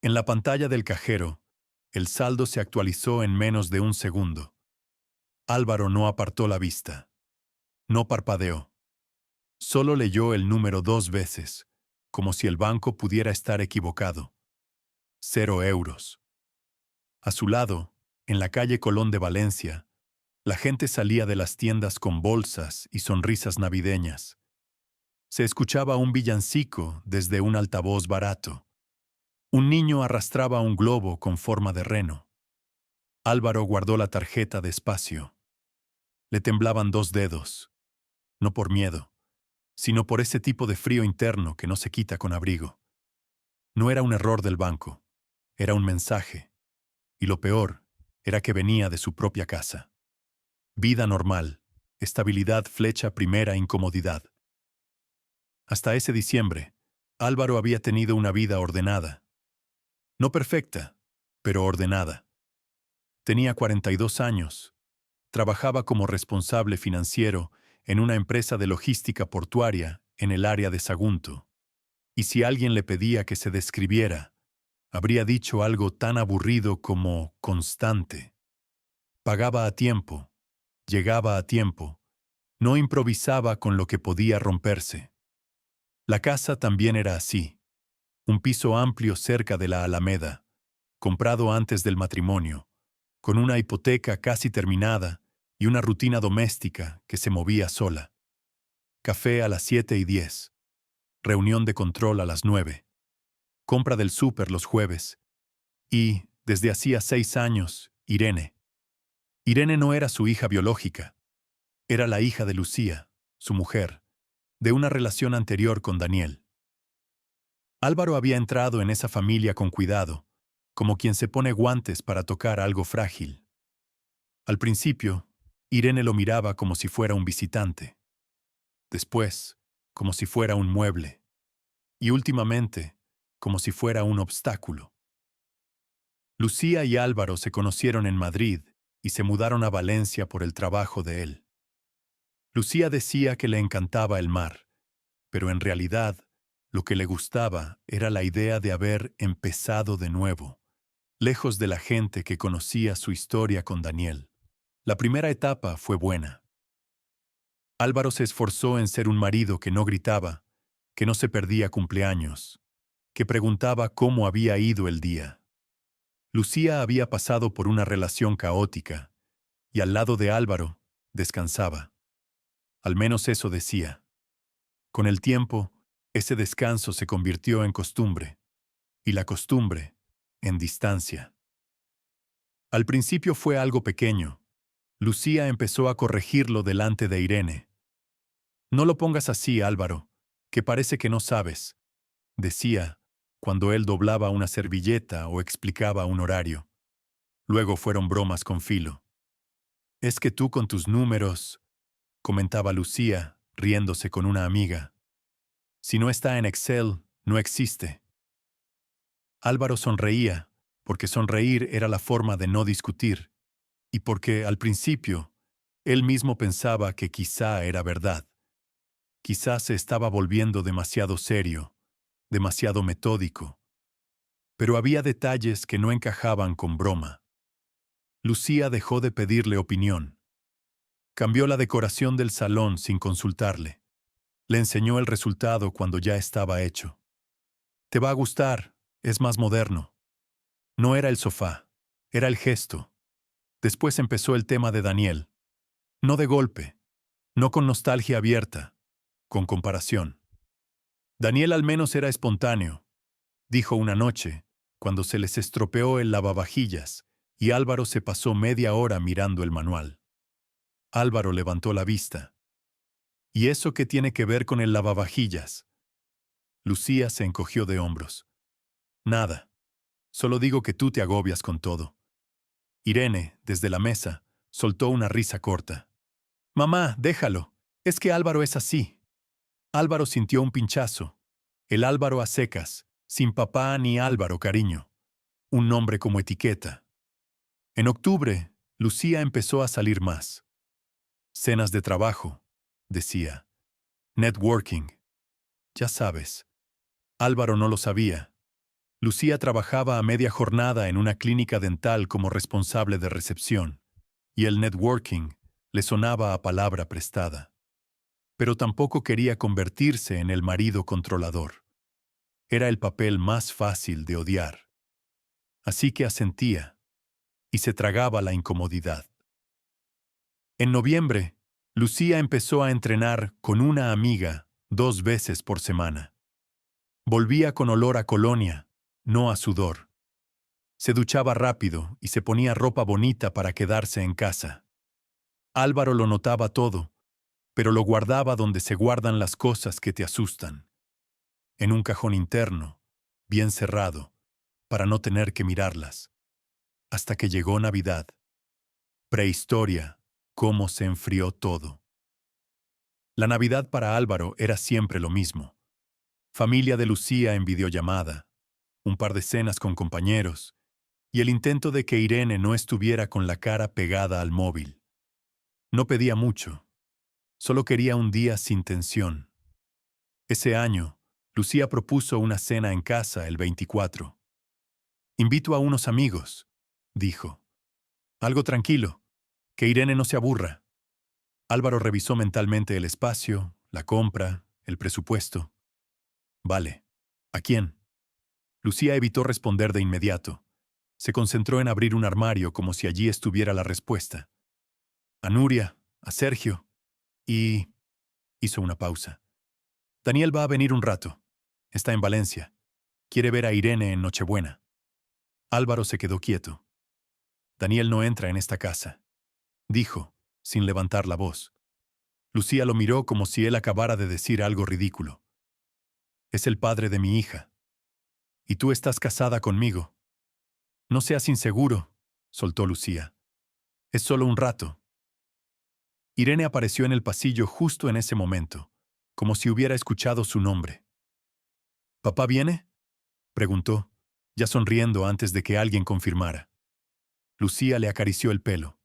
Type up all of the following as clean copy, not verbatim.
En la pantalla del cajero, el saldo se actualizó en menos de un segundo. Álvaro no apartó la vista. No parpadeó. Solo leyó el número 2 veces, como si el banco pudiera estar equivocado. 0 euros. A su lado, en la calle Colón de Valencia, la gente salía de las tiendas con bolsas y sonrisas navideñas. Se escuchaba un villancico desde un altavoz barato. Un niño arrastraba un globo con forma de reno. Álvaro guardó la tarjeta despacio. Le temblaban 2 dedos, no por miedo, sino por ese tipo de frío interno que no se quita con abrigo. No era un error del banco, era un mensaje. Y lo peor era que venía de su propia casa. Vida normal, estabilidad flecha primera incomodidad. Hasta ese diciembre, Álvaro había tenido una vida ordenada. No perfecta, pero ordenada. Tenía 42 años. Trabajaba como responsable financiero en una empresa de logística portuaria en el área de Sagunto. Y si alguien le pedía que se describiera, habría dicho algo tan aburrido como constante. Pagaba a tiempo, llegaba a tiempo, no improvisaba con lo que podía romperse. La casa también era así, un piso amplio cerca de la Alameda, comprado antes del matrimonio, con una hipoteca casi terminada y una rutina doméstica que se movía sola. Café a las 7:10, reunión de control a las 9, compra del súper los jueves y, desde hacía 6 años, Irene. Irene no era su hija biológica, era la hija de Lucía, su mujer, de una relación anterior con Daniel. Álvaro había entrado en esa familia con cuidado, como quien se pone guantes para tocar algo frágil. Al principio, Irene lo miraba como si fuera un visitante. Después, como si fuera un mueble. Y últimamente, como si fuera un obstáculo. Lucía y Álvaro se conocieron en Madrid y se mudaron a Valencia por el trabajo de él. Lucía decía que le encantaba el mar, pero en realidad lo que le gustaba era la idea de haber empezado de nuevo, lejos de la gente que conocía su historia con Daniel. La primera etapa fue buena. Álvaro se esforzó en ser un marido que no gritaba, que no se perdía cumpleaños, que preguntaba cómo había ido el día. Lucía había pasado por una relación caótica, y al lado de Álvaro, descansaba. Al menos eso decía. Con el tiempo, ese descanso se convirtió en costumbre, y la costumbre, en distancia. Al principio fue algo pequeño. Lucía empezó a corregirlo delante de Irene. «No lo pongas así, Álvaro, que parece que no sabes», decía, cuando él doblaba una servilleta o explicaba un horario. Luego fueron bromas con filo. «Es que tú con tus números», comentaba Lucía, riéndose con una amiga. «Si no está en Excel, no existe». Álvaro sonreía, porque sonreír era la forma de no discutir, y porque, al principio, él mismo pensaba que quizá era verdad. Quizá se estaba volviendo demasiado serio, demasiado metódico. Pero había detalles que no encajaban con broma. Lucía dejó de pedirle opinión. Cambió la decoración del salón sin consultarle. Le enseñó el resultado cuando ya estaba hecho. «Te va a gustar, es más moderno». No era el sofá, era el gesto. Después empezó el tema de Daniel. No de golpe, no con nostalgia abierta, con comparación. Daniel al menos era espontáneo, dijo una noche, cuando se les estropeó el lavavajillas, y Álvaro se pasó media hora mirando el manual. Álvaro levantó la vista. «¿Y eso qué tiene que ver con el lavavajillas?» Lucía se encogió de hombros. «Nada. Solo digo que tú te agobias con todo». Irene, desde la mesa, soltó una risa corta. «Mamá, déjalo. Es que Álvaro es así». Álvaro sintió un pinchazo. El Álvaro a secas, sin papá ni Álvaro, cariño. Un nombre como etiqueta. En octubre, Lucía empezó a salir más. «Cenas de trabajo», decía. «Networking». Ya sabes. Álvaro no lo sabía. Lucía trabajaba a media jornada en una clínica dental como responsable de recepción, y el networking le sonaba a palabra prestada. Pero tampoco quería convertirse en el marido controlador. Era el papel más fácil de odiar. Así que asentía, y se tragaba la incomodidad. En noviembre, Lucía empezó a entrenar con una amiga 2 veces por semana. Volvía con olor a colonia, no a sudor. Se duchaba rápido y se ponía ropa bonita para quedarse en casa. Álvaro lo notaba todo, pero lo guardaba donde se guardan las cosas que te asustan. En un cajón interno, bien cerrado, para no tener que mirarlas. Hasta que llegó Navidad. Prehistoria, cómo se enfrió todo. La Navidad para Álvaro era siempre lo mismo. Familia de Lucía en videollamada, un par de cenas con compañeros, y el intento de que Irene no estuviera con la cara pegada al móvil. No pedía mucho, solo quería un día sin tensión. Ese año, Lucía propuso una cena en casa el 24. Invito a unos amigos, dijo. Algo tranquilo, que Irene no se aburra. Álvaro revisó mentalmente el espacio, la compra, el presupuesto. Vale. ¿A quién? Lucía evitó responder de inmediato. Se concentró en abrir un armario como si allí estuviera la respuesta. A Nuria, a Sergio y... Hizo una pausa. Daniel va a venir un rato. Está en Valencia. Quiere ver a Irene en Nochebuena. Álvaro se quedó quieto. Daniel no entra en esta casa, dijo, sin levantar la voz. Lucía lo miró como si él acabara de decir algo ridículo. Es el padre de mi hija. Y tú estás casada conmigo. No seas inseguro, soltó Lucía. Es solo un rato. Irene apareció en el pasillo justo en ese momento, como si hubiera escuchado su nombre. ¿Papá viene?, preguntó, ya sonriendo antes de que alguien confirmara. Lucía le acarició el pelo.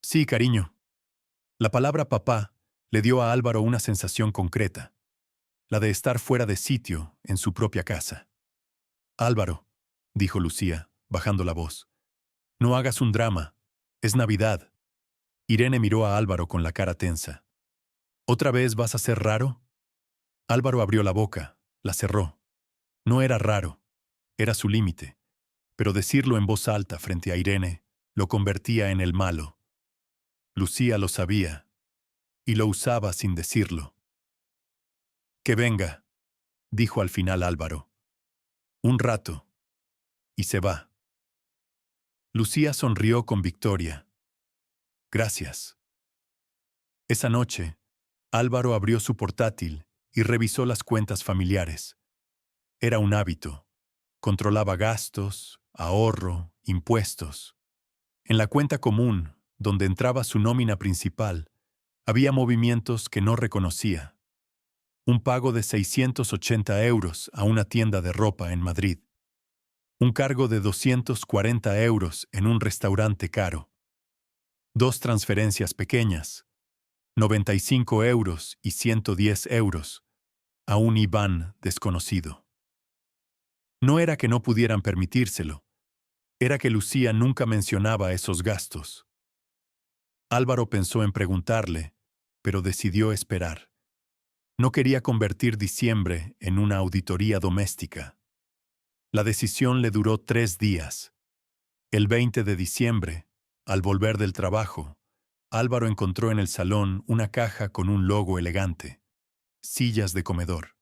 Sí, cariño. La palabra papá le dio a Álvaro una sensación concreta, la de estar fuera de sitio en su propia casa. Álvaro, dijo Lucía, bajando la voz, no hagas un drama. Es Navidad. Irene miró a Álvaro con la cara tensa. ¿Otra vez vas a ser raro? Álvaro abrió la boca, la cerró. No era raro, era su límite, pero decirlo en voz alta frente a Irene lo convertía en el malo. Lucía lo sabía, y lo usaba sin decirlo. Que venga, dijo al final Álvaro. Un rato. Y se va. Lucía sonrió con victoria. Gracias. Esa noche, Álvaro abrió su portátil y revisó las cuentas familiares. Era un hábito. Controlaba gastos, ahorro, impuestos. En la cuenta común, donde entraba su nómina principal, había movimientos que no reconocía. Un pago de 680 euros a una tienda de ropa en Madrid. Un cargo de 240 euros en un restaurante caro. 2 transferencias pequeñas, 95 euros y 110 euros, a un IBAN desconocido. No era que no pudieran permitírselo, era que Lucía nunca mencionaba esos gastos. Álvaro pensó en preguntarle, pero decidió esperar. No quería convertir diciembre en una auditoría doméstica. La decisión le duró 3 días. El 20 de diciembre, al volver del trabajo, Álvaro encontró en el salón una caja con un logo elegante. Sillas de comedor.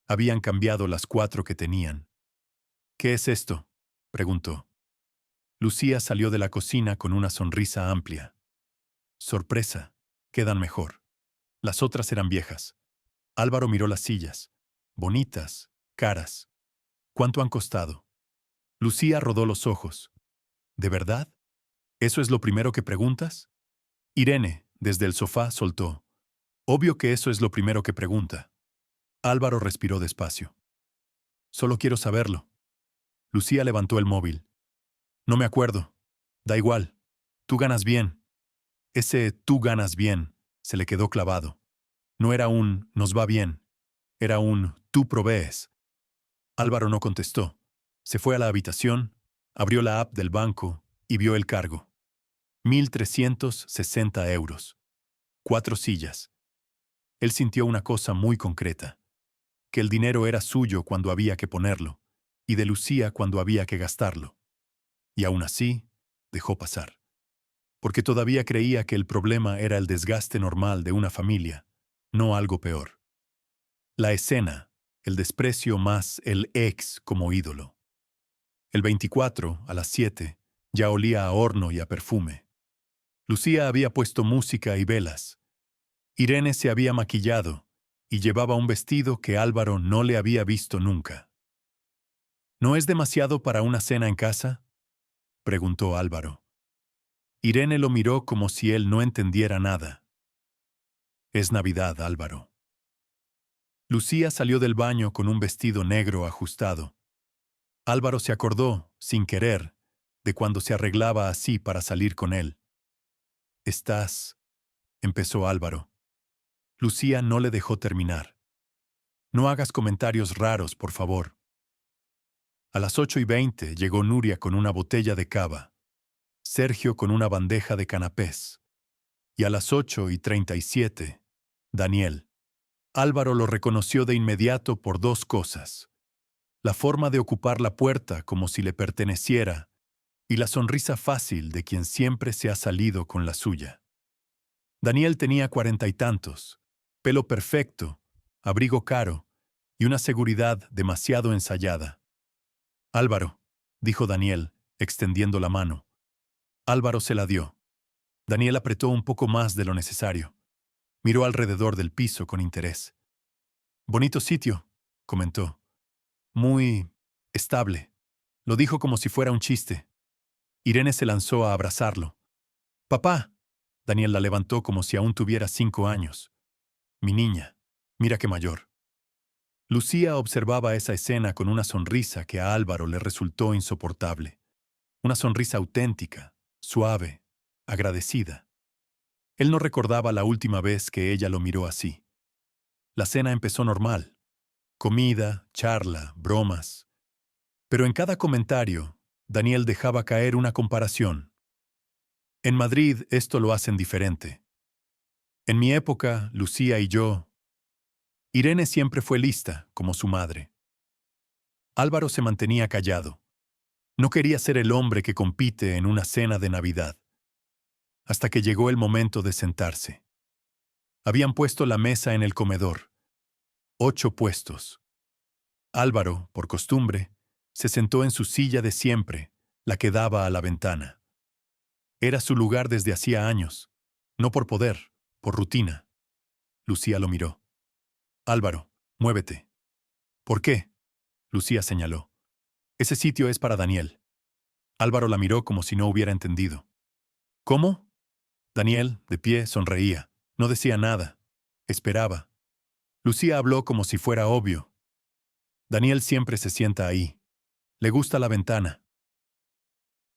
Habían cambiado las 4 que tenían. ¿Qué es esto?, preguntó. Lucía salió de la cocina con una sonrisa amplia. Sorpresa, quedan mejor. Las otras eran viejas. Álvaro miró las sillas. Bonitas, caras. ¿Cuánto han costado? Lucía rodó los ojos. ¿De verdad? ¿Eso es lo primero que preguntas? Irene, desde el sofá, soltó. Obvio que eso es lo primero que pregunta. Álvaro respiró despacio. Solo quiero saberlo. Lucía levantó el móvil. No me acuerdo. Da igual. Tú ganas bien. Ese tú ganas bien se le quedó clavado. No era un nos va bien. Era un tú provees. Álvaro no contestó. Se fue a la habitación, abrió la app del banco y vio el cargo. 1.360 euros. 4 sillas. Él sintió una cosa muy concreta, que el dinero era suyo cuando había que ponerlo, y de Lucía cuando había que gastarlo. Y aún así, dejó pasar. Porque todavía creía que el problema era el desgaste normal de una familia, no algo peor. La escena, el desprecio más el ex como ídolo. El 24, a las 7, ya olía a horno y a perfume. Lucía había puesto música y velas. Irene se había maquillado y llevaba un vestido que Álvaro no le había visto nunca. ¿No es demasiado para una cena en casa?, preguntó Álvaro. Irene lo miró como si él no entendiera nada. Es Navidad, Álvaro. Lucía salió del baño con un vestido negro ajustado. Álvaro se acordó, sin querer, de cuando se arreglaba así para salir con él. Estás... empezó Álvaro. Lucía no le dejó terminar. No hagas comentarios raros, por favor. A las 8:20 llegó Nuria con una botella de cava, Sergio con una bandeja de canapés. Y a las 8:37, Daniel. Álvaro lo reconoció de inmediato por 2 cosas: la forma de ocupar la puerta como si le perteneciera y la sonrisa fácil de quien siempre se ha salido con la suya. Daniel tenía 40 y tantos, pelo perfecto, abrigo caro y una seguridad demasiado ensayada. Álvaro, dijo Daniel, extendiendo la mano. Álvaro se la dio. Daniel apretó un poco más de lo necesario. Miró alrededor del piso con interés. Bonito sitio, comentó. Muy estable. Lo dijo como si fuera un chiste. Irene se lanzó a abrazarlo. Papá. Daniel la levantó como si aún tuviera 5 años. Mi niña, mira qué mayor. Lucía observaba esa escena con una sonrisa que a Álvaro le resultó insoportable. Una sonrisa auténtica, suave, agradecida. Él no recordaba la última vez que ella lo miró así. La cena empezó normal. Comida, charla, bromas. Pero en cada comentario, Daniel dejaba caer una comparación. En Madrid esto lo hacen diferente. En mi época, Lucía y yo... Irene siempre fue lista, como su madre. Álvaro se mantenía callado. No quería ser el hombre que compite en una cena de Navidad. Hasta que llegó el momento de sentarse. Habían puesto la mesa en el comedor. 8 puestos. Álvaro, por costumbre, se sentó en su silla de siempre, la que daba a la ventana. Era su lugar desde hacía años, no por poder, por rutina. Lucía lo miró. Álvaro, muévete. ¿Por qué? Lucía señaló. Ese sitio es para Daniel. Álvaro la miró como si no hubiera entendido. ¿Cómo? Daniel, de pie, sonreía. No decía nada. Esperaba. Lucía habló como si fuera obvio. Daniel siempre se sienta ahí. Le gusta la ventana.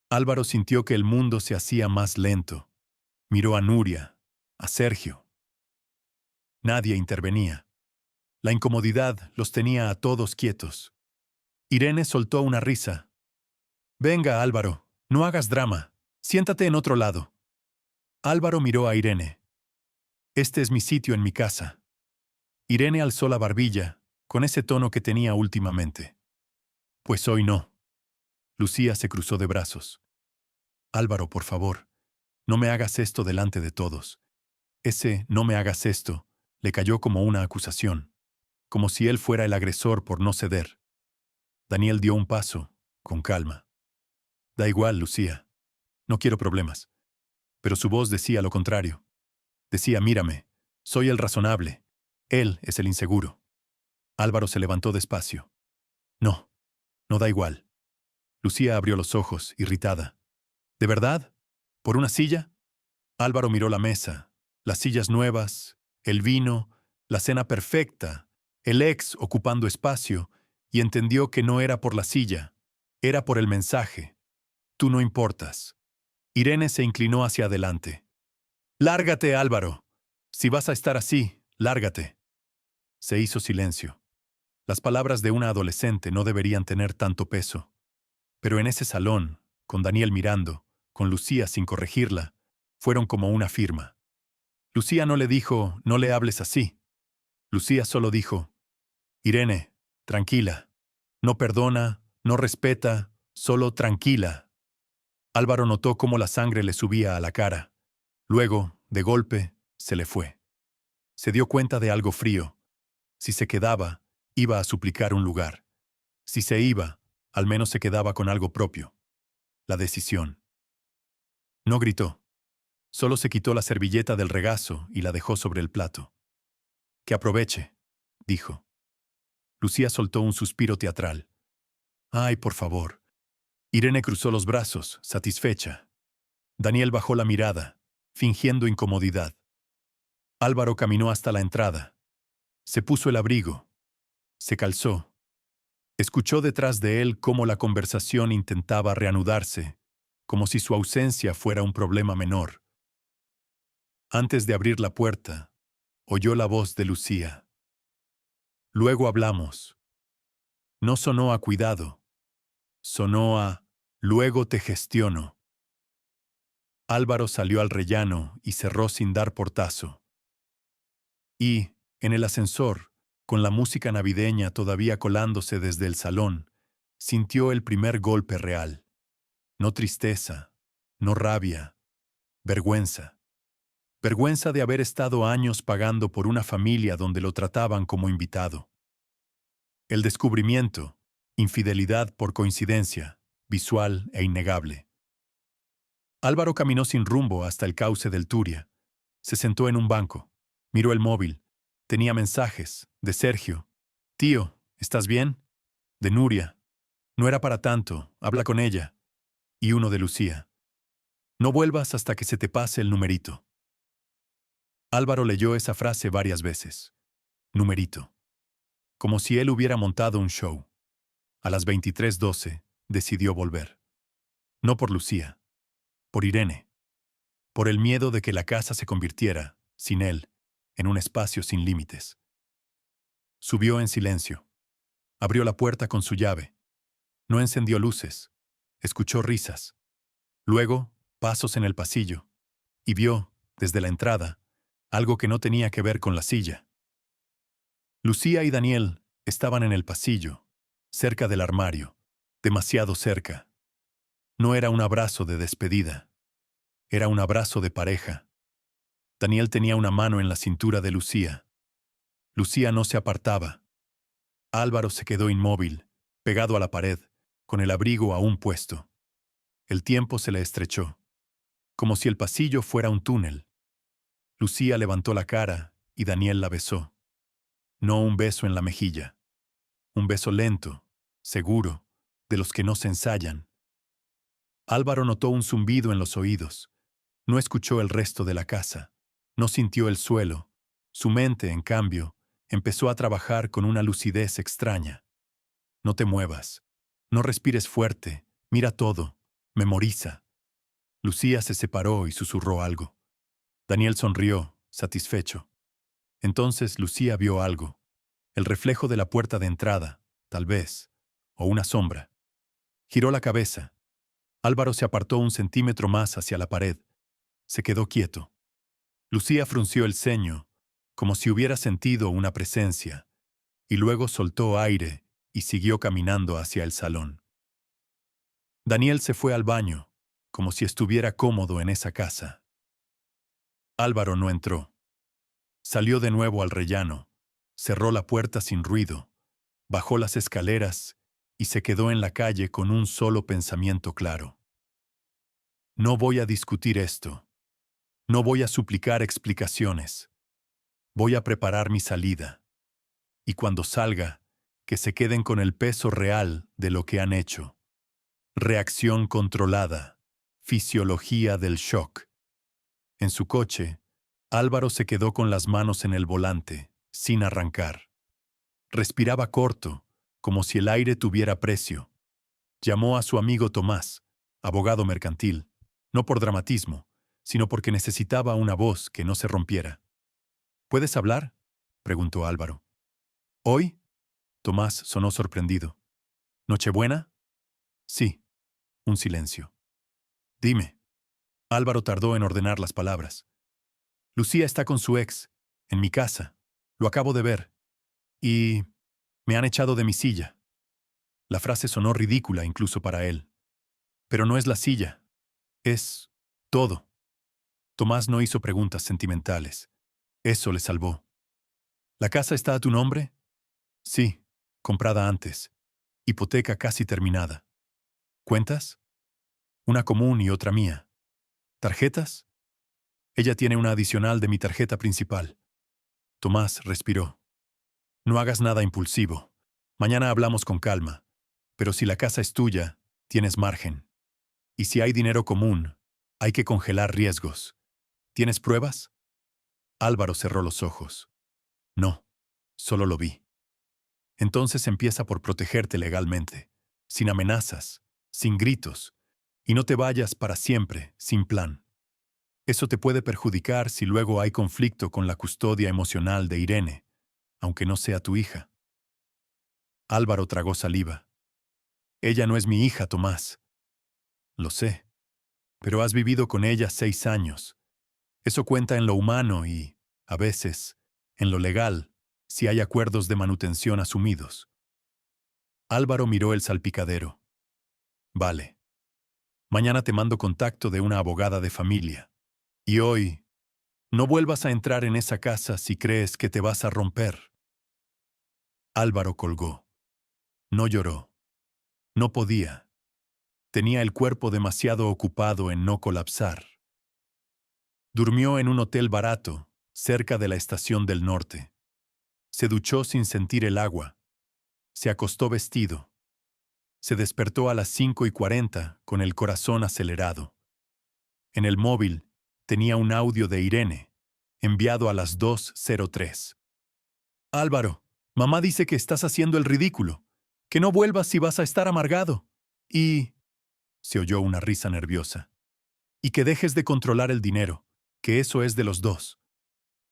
Álvaro sintió que el mundo se hacía más lento. Miró a Nuria, a Sergio. Nadie intervenía. La incomodidad los tenía a todos quietos. Irene soltó una risa. Venga, Álvaro, no hagas drama. Siéntate en otro lado. Álvaro miró a Irene. Este es mi sitio en mi casa. Irene alzó la barbilla, con ese tono que tenía últimamente. Pues hoy no. Lucía se cruzó de brazos. Álvaro, por favor, no me hagas esto delante de todos. Ese "no me hagas esto" le cayó como una acusación, como si él fuera el agresor por no ceder. Daniel dio un paso, con calma. Da igual, Lucía. No quiero problemas. Pero su voz decía lo contrario. Decía, mírame, soy el razonable. Él es el inseguro. Álvaro se levantó despacio. No, no da igual. Lucía abrió los ojos, irritada. ¿De verdad? ¿Por una silla? Álvaro miró la mesa, las sillas nuevas, el vino, la cena perfecta, el ex ocupando espacio, y entendió que no era por la silla, era por el mensaje. Tú no importas. Irene se inclinó hacia adelante. Lárgate, Álvaro. Si vas a estar así, lárgate. Se hizo silencio. Las palabras de una adolescente no deberían tener tanto peso. Pero en ese salón, con Daniel mirando, con Lucía sin corregirla, fueron como una firma. Lucía no le dijo, no le hables así. Lucía solo dijo, Irene, tranquila. No perdona, no respeta, solo tranquila. Álvaro notó cómo la sangre le subía a la cara. Luego, de golpe, se le fue. Se dio cuenta de algo frío. Si se quedaba, iba a suplicar un lugar. Si se iba, al menos se quedaba con algo propio. La decisión. No gritó. Solo se quitó la servilleta del regazo y la dejó sobre el plato. Que aproveche, dijo. Lucía soltó un suspiro teatral. Ay, por favor. Irene cruzó los brazos, satisfecha. Daniel bajó la mirada, fingiendo incomodidad. Álvaro caminó hasta la entrada. Se puso el abrigo. Se calzó. Escuchó detrás de él cómo la conversación intentaba reanudarse, como si su ausencia fuera un problema menor. Antes de abrir la puerta, oyó la voz de Lucía. Luego hablamos. No sonó a cuidado. Sonó a luego te gestiono. Álvaro salió al rellano y cerró sin dar portazo. Y, en el ascensor, con la música navideña todavía colándose desde el salón, sintió el primer golpe real. No tristeza, no rabia, vergüenza. Vergüenza de haber estado años pagando por una familia donde lo trataban como invitado. El descubrimiento, infidelidad por coincidencia, visual e innegable. Álvaro caminó sin rumbo hasta el cauce del Turia. Se sentó en un banco. Miró el móvil. Tenía mensajes de Sergio. Tío, ¿estás bien? De Nuria. No era para tanto, habla con ella. Y uno de Lucía. No vuelvas hasta que se te pase el numerito. Álvaro leyó esa frase varias veces. Numerito. Como si él hubiera montado un show. A las 23:12 decidió volver. No por Lucía. Por Irene. Por el miedo de que la casa se convirtiera, sin él, en un espacio sin límites. Subió en silencio. Abrió la puerta con su llave. No encendió luces. Escuchó risas. Luego, pasos en el pasillo. Y vio, desde la entrada, algo que no tenía que ver con la silla. Lucía y Daniel estaban en el pasillo, cerca del armario, demasiado cerca. No era un abrazo de despedida. Era un abrazo de pareja. Daniel tenía una mano en la cintura de Lucía. Lucía no se apartaba. Álvaro se quedó inmóvil, pegado a la pared, con el abrigo aún puesto. El tiempo se le estrechó, como si el pasillo fuera un túnel. Lucía levantó la cara y Daniel la besó. No un beso en la mejilla. Un beso lento, seguro, de los que no se ensayan. Álvaro notó un zumbido en los oídos. No escuchó el resto de la casa. No sintió el suelo. Su mente, en cambio, empezó a trabajar con una lucidez extraña. No te muevas. No respires fuerte. Mira todo. Memoriza. Lucía se separó y susurró algo. Daniel sonrió, satisfecho. Entonces Lucía vio algo. El reflejo de la puerta de entrada, tal vez, o una sombra. Giró la cabeza. Álvaro se apartó un centímetro más hacia la pared. Se quedó quieto. Lucía frunció el ceño, como si hubiera sentido una presencia, y luego soltó aire y siguió caminando hacia el salón. Daniel se fue al baño, como si estuviera cómodo en esa casa. Álvaro no entró. Salió de nuevo al rellano, cerró la puerta sin ruido, bajó las escaleras y se quedó en la calle con un solo pensamiento claro. No voy a discutir esto. No voy a suplicar explicaciones. Voy a preparar mi salida. Y cuando salga, que se queden con el peso real de lo que han hecho. Reacción controlada. Fisiología del shock. En su coche, Álvaro se quedó con las manos en el volante, sin arrancar. Respiraba corto, como si el aire tuviera precio. Llamó a su amigo Tomás, abogado mercantil, no por dramatismo, sino porque necesitaba una voz que no se rompiera. ¿Puedes hablar?, preguntó Álvaro. ¿Hoy? Tomás sonó sorprendido. ¿Nochebuena? Sí. Un silencio. Dime. Álvaro tardó en ordenar las palabras. Lucía está con su ex, en mi casa. Lo acabo de ver. Y me han echado de mi silla. La frase sonó ridícula incluso para él. Pero no es la silla. Es todo. Tomás no hizo preguntas sentimentales. Eso le salvó. ¿La casa está a tu nombre? Sí, comprada antes. Hipoteca casi terminada. ¿Cuentas? Una común y otra mía. ¿Tarjetas? Ella tiene una adicional de mi tarjeta principal. Tomás respiró. No hagas nada impulsivo. Mañana hablamos con calma. Pero si la casa es tuya, tienes margen. Y si hay dinero común, hay que congelar riesgos. ¿Tienes pruebas? Álvaro cerró los ojos. No, solo lo vi. Entonces empieza por protegerte legalmente, sin amenazas, sin gritos, y no te vayas para siempre, sin plan. Eso te puede perjudicar si luego hay conflicto con la custodia emocional de Irene, aunque no sea tu hija. Álvaro tragó saliva. Ella no es mi hija, Tomás. Lo sé. Pero has vivido con ella 6 años. Eso cuenta en lo humano y, a veces, en lo legal, si hay acuerdos de manutención asumidos. Álvaro miró el salpicadero. Vale. Mañana te mando contacto de una abogada de familia. Y hoy, no vuelvas a entrar en esa casa si crees que te vas a romper. Álvaro colgó. No lloró. No podía. Tenía el cuerpo demasiado ocupado en no colapsar. Durmió en un hotel barato, cerca de la estación del norte. Se duchó sin sentir el agua. Se acostó vestido. Se despertó a las 5:40 con el corazón acelerado. En el móvil tenía un audio de Irene, enviado a las 2:03. Álvaro, mamá dice que estás haciendo el ridículo, que no vuelvas si vas a estar amargado. Y... se oyó una risa nerviosa. Y que dejes de controlar el dinero, que eso es de los dos.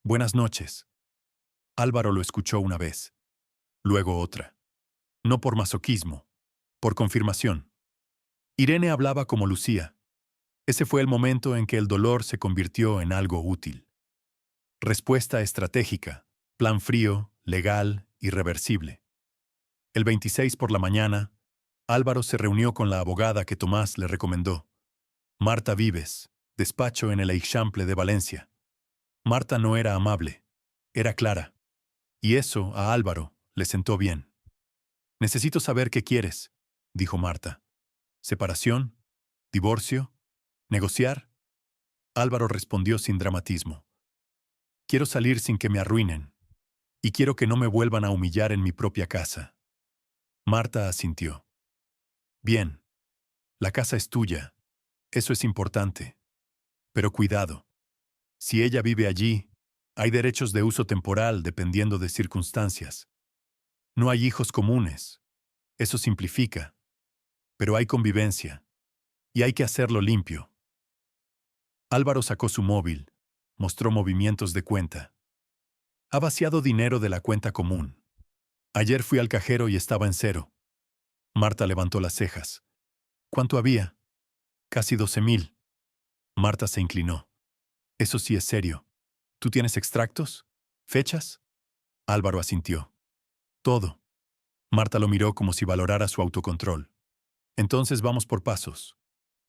Buenas noches. Álvaro lo escuchó una vez, luego otra. No por masoquismo, por confirmación. Irene hablaba como Lucía. Ese fue el momento en que el dolor se convirtió en algo útil. Respuesta estratégica, plan frío, legal, irreversible. El 26 por la mañana, Álvaro se reunió con la abogada que Tomás le recomendó. Marta Vives, despacho en el Eixample de Valencia. Marta no era amable, era clara. Y eso a Álvaro le sentó bien. Necesito saber qué quieres, dijo Marta. ¿Separación? ¿Divorcio? ¿Negociar? Álvaro respondió sin dramatismo. Quiero salir sin que me arruinen. Y quiero que no me vuelvan a humillar en mi propia casa. Marta asintió. Bien. La casa es tuya. Eso es importante. Pero cuidado. Si ella vive allí, hay derechos de uso temporal dependiendo de circunstancias. No hay hijos comunes. Eso simplifica. Pero hay convivencia. Y hay que hacerlo limpio. Álvaro sacó su móvil. Mostró movimientos de cuenta. Ha vaciado dinero de la cuenta común. Ayer fui al cajero y estaba en cero. Marta levantó las cejas. ¿Cuánto había? Casi 12,000. Marta se inclinó. Eso sí es serio. ¿Tú tienes extractos? ¿Fechas? Álvaro asintió. Todo. Marta lo miró como si valorara su autocontrol. Entonces vamos por pasos.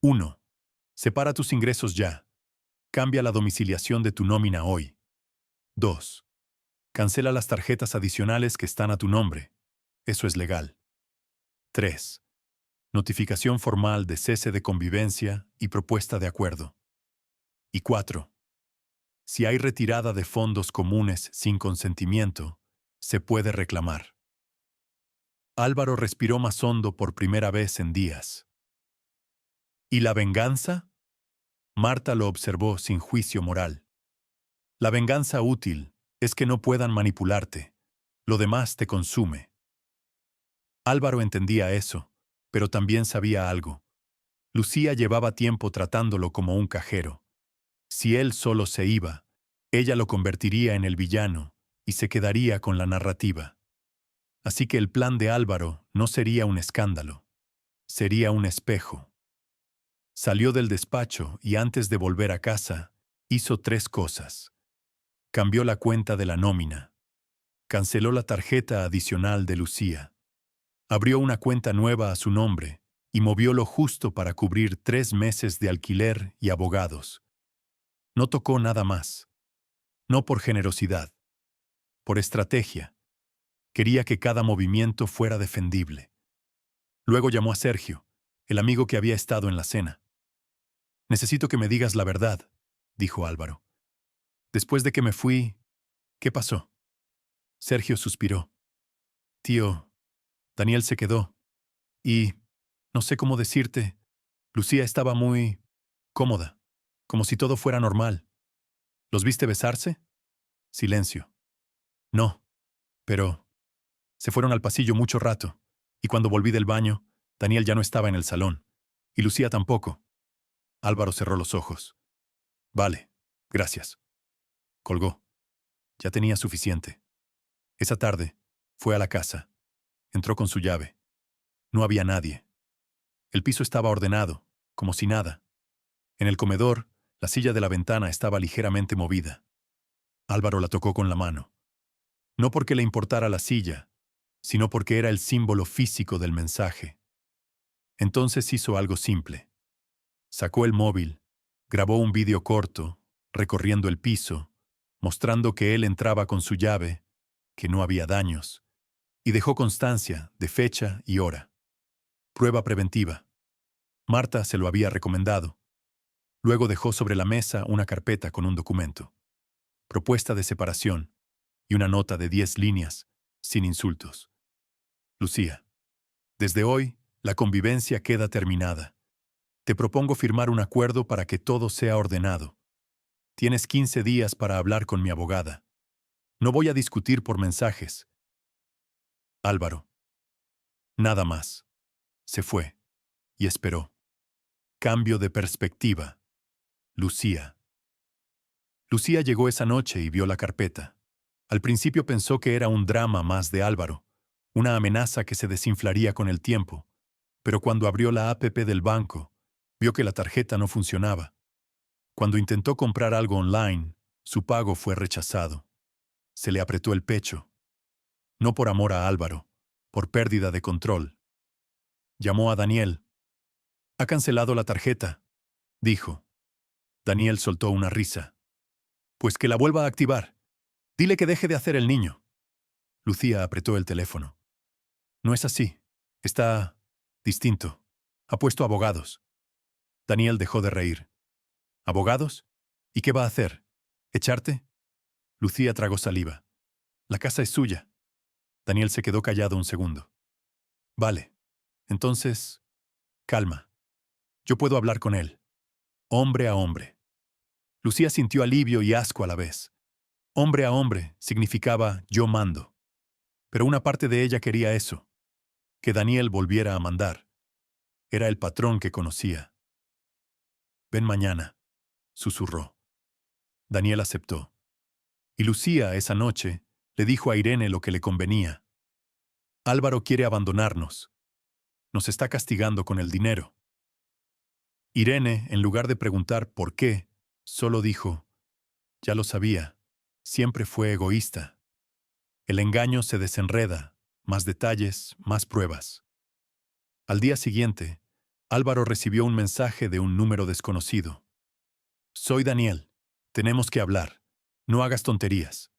1. Separa tus ingresos ya. Cambia la domiciliación de tu nómina hoy. 2. Cancela las tarjetas adicionales que están a tu nombre. Eso es legal. 3. Notificación formal de cese de convivencia y propuesta de acuerdo. Y 4. Si hay retirada de fondos comunes sin consentimiento, se puede reclamar. Álvaro respiró más hondo por primera vez en días. ¿Y la venganza? Marta lo observó sin juicio moral. La venganza útil es que no puedan manipularte. Lo demás te consume. Álvaro entendía eso, pero también sabía algo. Lucía llevaba tiempo tratándolo como un cajero. Si él solo se iba, ella lo convertiría en el villano y se quedaría con la narrativa. Así que el plan de Álvaro no sería un escándalo. Sería un espejo. Salió del despacho y antes de volver a casa, hizo 3 cosas. Cambió la cuenta de la nómina. Canceló la tarjeta adicional de Lucía. Abrió una cuenta nueva a su nombre y movió lo justo para cubrir 3 meses de alquiler y abogados. No tocó nada más. No por generosidad. Por estrategia. Quería que cada movimiento fuera defendible. Luego llamó a Sergio, el amigo que había estado en la cena. «Necesito que me digas la verdad», dijo Álvaro. «Después de que me fui, ¿qué pasó?» Sergio suspiró. «Tío, Daniel se quedó. Y, no sé cómo decirte, Lucía estaba muy cómoda, como si todo fuera normal. ¿Los viste besarse?» Silencio. «No, pero se fueron al pasillo mucho rato, y cuando volví del baño, Daniel ya no estaba en el salón, y Lucía tampoco». Álvaro cerró los ojos. «Vale, gracias». Colgó. Ya tenía suficiente. Esa tarde, fue a la casa. Entró con su llave. No había nadie. El piso estaba ordenado, como si nada. En el comedor, la silla de la ventana estaba ligeramente movida. Álvaro la tocó con la mano. No porque le importara la silla, sino porque era el símbolo físico del mensaje. Entonces hizo algo simple. Sacó el móvil, grabó un vídeo corto, recorriendo el piso, mostrando que él entraba con su llave, que no había daños, y dejó constancia de fecha y hora. Prueba preventiva. Marta se lo había recomendado. Luego dejó sobre la mesa una carpeta con un documento. Propuesta de separación y una nota de 10 líneas, sin insultos. Lucía, desde hoy, la convivencia queda terminada. Te propongo firmar un acuerdo para que todo sea ordenado. Tienes 15 días para hablar con mi abogada. No voy a discutir por mensajes. Álvaro. Nada más. Se fue. Y esperó. Cambio de perspectiva. Lucía. Lucía llegó esa noche y vio la carpeta. Al principio pensó que era un drama más de Álvaro, una amenaza que se desinflaría con el tiempo, pero cuando abrió la app del banco, vio que la tarjeta no funcionaba. Cuando intentó comprar algo online, su pago fue rechazado. Se le apretó el pecho. No por amor a Álvaro, por pérdida de control. Llamó a Daniel. «Ha cancelado la tarjeta», dijo. Daniel soltó una risa. «Pues que la vuelva a activar. Dile que deje de hacer el niño». Lucía apretó el teléfono. «No es así. Está distinto. Ha puesto abogados». Daniel dejó de reír. «¿Abogados? ¿Y qué va a hacer? ¿Echarte?» Lucía tragó saliva. «La casa es suya». Daniel se quedó callado un segundo. «Vale. Entonces, calma. Yo puedo hablar con él. Hombre a hombre». Lucía sintió alivio y asco a la vez. Hombre a hombre significaba yo mando. Pero una parte de ella quería eso. Que Daniel volviera a mandar. Era el patrón que conocía. «Ven mañana», susurró. Daniel aceptó. Y Lucía, esa noche, le dijo a Irene lo que le convenía. «Álvaro quiere abandonarnos. Nos está castigando con el dinero». Irene, en lugar de preguntar por qué, solo dijo: «Ya lo sabía. Siempre fue egoísta». El engaño se desenreda. Más detalles, más pruebas. Al día siguiente, Álvaro recibió un mensaje de un número desconocido. «Soy Daniel. Tenemos que hablar. No hagas tonterías».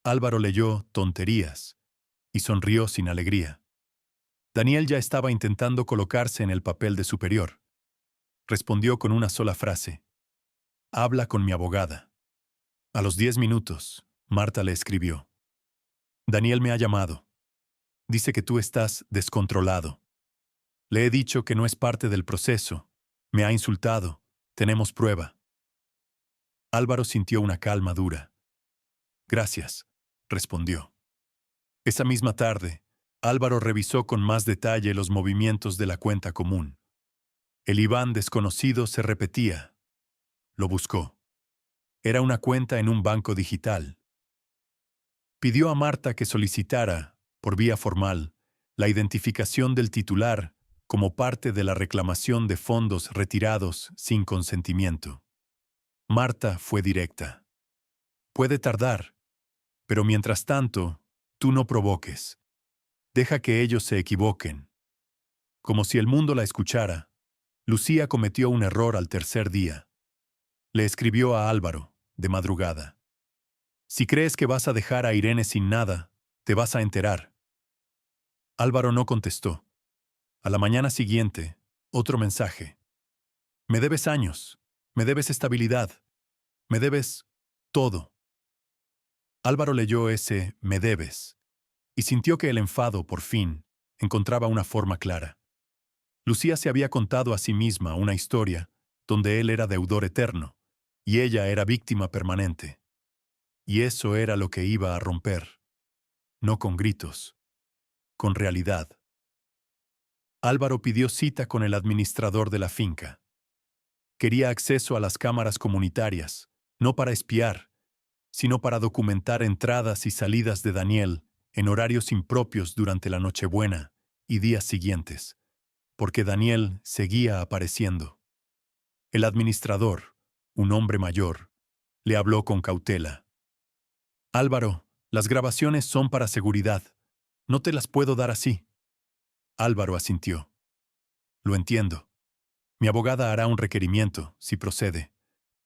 Álvaro leyó tonterías y sonrió sin alegría. Daniel ya estaba intentando colocarse en el papel de superior. Respondió con una sola frase: «Habla con mi abogada». A los 10 minutos, Marta le escribió: «Daniel me ha llamado. Dice que tú estás descontrolado. Le he dicho que no es parte del proceso. Me ha insultado. Tenemos prueba». Álvaro sintió una calma dura. «Gracias», respondió. Esa misma tarde, Álvaro revisó con más detalle los movimientos de la cuenta común. El IBAN desconocido se repetía. Lo buscó. Era una cuenta en un banco digital. Pidió a Marta que solicitara, por vía formal, la identificación del titular como parte de la reclamación de fondos retirados sin consentimiento. Marta fue directa. Puede tardar, pero mientras tanto, tú no provoques. Deja que ellos se equivoquen. Como si el mundo la escuchara, Lucía cometió un error al tercer día. Le escribió a Álvaro, de madrugada. Si crees que vas a dejar a Irene sin nada, te vas a enterar. Álvaro no contestó. A la mañana siguiente, otro mensaje. Me debes años, me debes estabilidad, me debes todo. Álvaro leyó ese "me debes" y sintió que el enfado, por fin, encontraba una forma clara. Lucía se había contado a sí misma una historia donde él era deudor eterno y ella era víctima permanente. Y eso era lo que iba a romper. No con gritos, con realidad. Álvaro pidió cita con el administrador de la finca. Quería acceso a las cámaras comunitarias, no para espiar, sino para documentar entradas y salidas de Daniel en horarios impropios durante la Nochebuena y días siguientes, porque Daniel seguía apareciendo. El administrador, un hombre mayor, le habló con cautela. Álvaro, las grabaciones son para seguridad. No te las puedo dar así. Álvaro asintió. Lo entiendo. Mi abogada hará un requerimiento, si procede.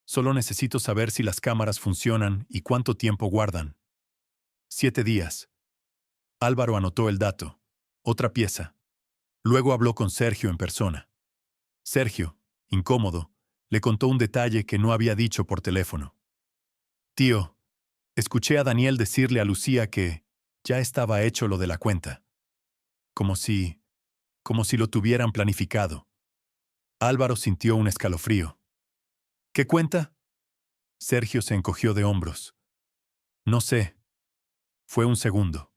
Solo necesito saber si las cámaras funcionan y cuánto tiempo guardan. 7 días. Álvaro anotó el dato. Otra pieza. Luego habló con Sergio en persona. Sergio, incómodo, le contó un detalle que no había dicho por teléfono. Tío, escuché a Daniel decirle a Lucía que ya estaba hecho lo de la cuenta. Como si lo tuvieran planificado. Álvaro sintió un escalofrío. ¿Qué cuenta? Sergio se encogió de hombros. No sé. Fue un segundo.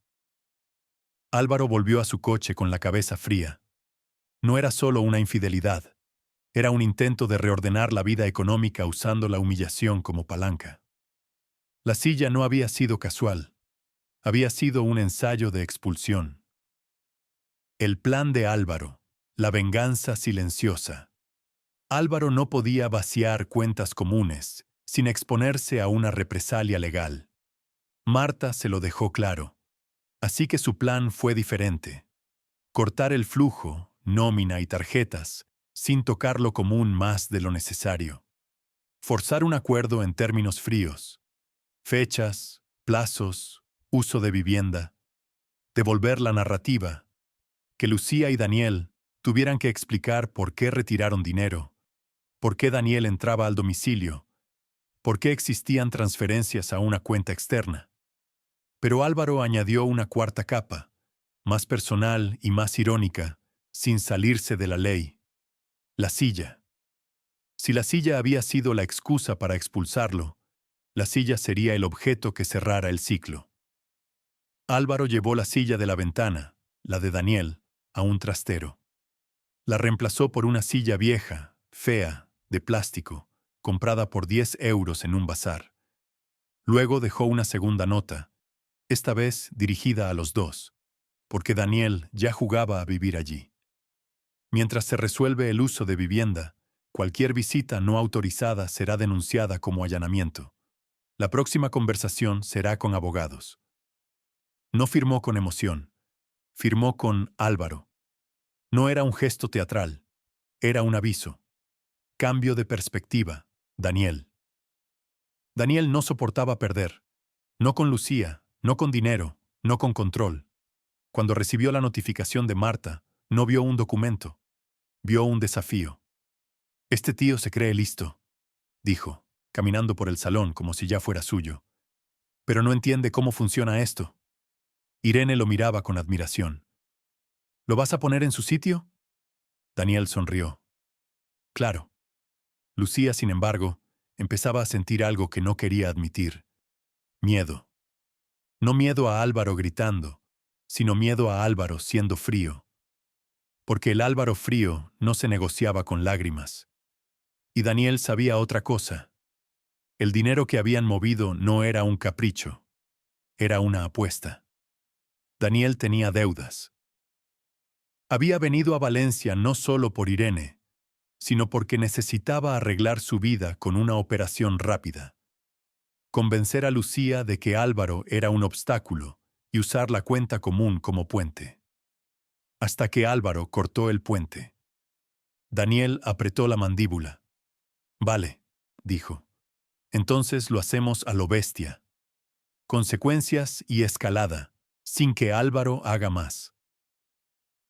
Álvaro volvió a su coche con la cabeza fría. No era solo una infidelidad. Era un intento de reordenar la vida económica usando la humillación como palanca. La silla no había sido casual. Había sido un ensayo de expulsión. El plan de Álvaro. La venganza silenciosa. Álvaro no podía vaciar cuentas comunes sin exponerse a una represalia legal. Marta se lo dejó claro. Así que su plan fue diferente. Cortar el flujo, nómina y tarjetas, sin tocar lo común más de lo necesario. Forzar un acuerdo en términos fríos. Fechas, plazos, uso de vivienda. Devolver la narrativa. Que Lucía y Daniel tuvieran que explicar por qué retiraron dinero, por qué Daniel entraba al domicilio, por qué existían transferencias a una cuenta externa. Pero Álvaro añadió una cuarta capa, más personal y más irónica, sin salirse de la ley. La silla. Si la silla había sido la excusa para expulsarlo, la silla sería el objeto que cerrara el ciclo. Álvaro llevó la silla de la ventana, la de Daniel, a un trastero. La reemplazó por una silla vieja, fea, de plástico, comprada por 10 euros en un bazar. Luego dejó una segunda nota, esta vez dirigida a los dos, porque Daniel ya jugaba a vivir allí. Mientras se resuelve el uso de vivienda, cualquier visita no autorizada será denunciada como allanamiento. La próxima conversación será con abogados. No firmó con emoción, firmó con Álvaro. No era un gesto teatral, era un aviso. Cambio de perspectiva, Daniel. Daniel no soportaba perder. No con Lucía, no con dinero, no con control. Cuando recibió la notificación de Marta, no vio un documento. Vio un desafío. Este tío se cree listo, dijo, caminando por el salón como si ya fuera suyo. Pero no entiende cómo funciona esto. Irene lo miraba con admiración. ¿Lo vas a poner en su sitio? Daniel sonrió. Claro. Lucía, sin embargo, empezaba a sentir algo que no quería admitir. Miedo. No miedo a Álvaro gritando, sino miedo a Álvaro siendo frío. Porque el Álvaro frío no se negociaba con lágrimas. Y Daniel sabía otra cosa. El dinero que habían movido no era un capricho. Era una apuesta. Daniel tenía deudas. Había venido a Valencia no solo por Irene, sino porque necesitaba arreglar su vida con una operación rápida. Convencer a Lucía de que Álvaro era un obstáculo y usar la cuenta común como puente. Hasta que Álvaro cortó el puente. Daniel apretó la mandíbula. Vale, dijo. Entonces lo hacemos a lo bestia. Consecuencias y escalada, sin que Álvaro haga más.